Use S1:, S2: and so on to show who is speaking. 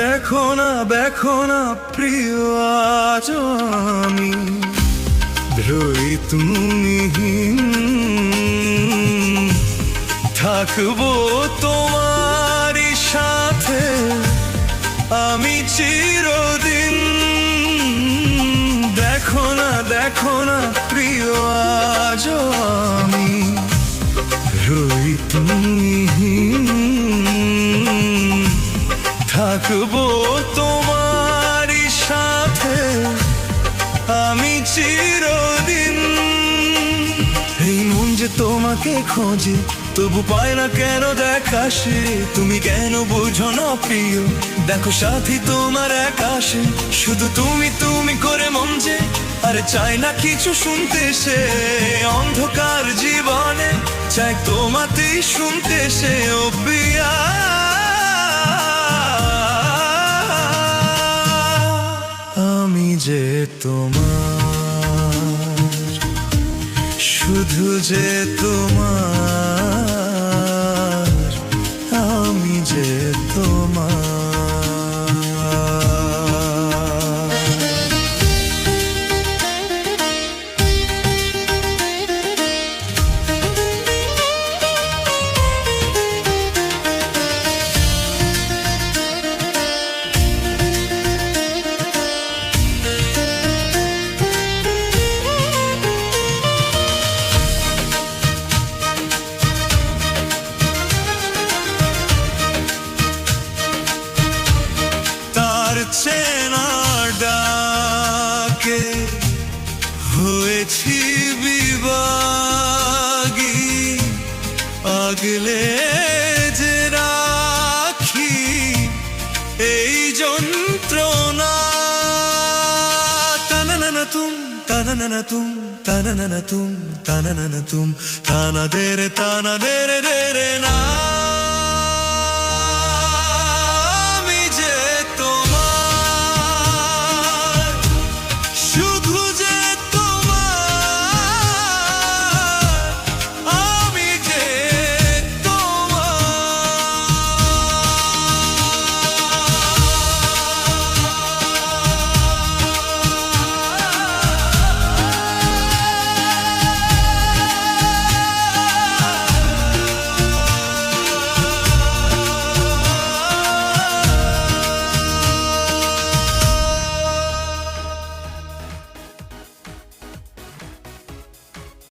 S1: দেখো না প্রিয়, আজ আমি রই তুমিহীন, থাকবো তোমারই সাথে আমি চিরদিন। দেখো না প্রিয়, আজ আমি রই তুমিহীন, থাকবো তোমারই সাথে আমি চিরদিন। এই মন যে তোমাকে খোঁজে, তবু পায় না কেন দেখা সে। তুমি কেন বুঝো না প্রিয়, দেখো সাথী তোমার আকাশে, শুধু তুমি করে মন যে আর চাই না কিছু শুনতে সে। অন্ধকার জীবনে চাই তোমাতেই শুনতে সে। ও প্রিয়া, আমি যে তোমার, শুধু যে তোমার, আমি যে তোমার। চেনার ডাকে হয়েছি বিভাগী, আগলে যে রাখি এই যন্ত্রণা। তানা তুম তানা তুম তানা দে রে না।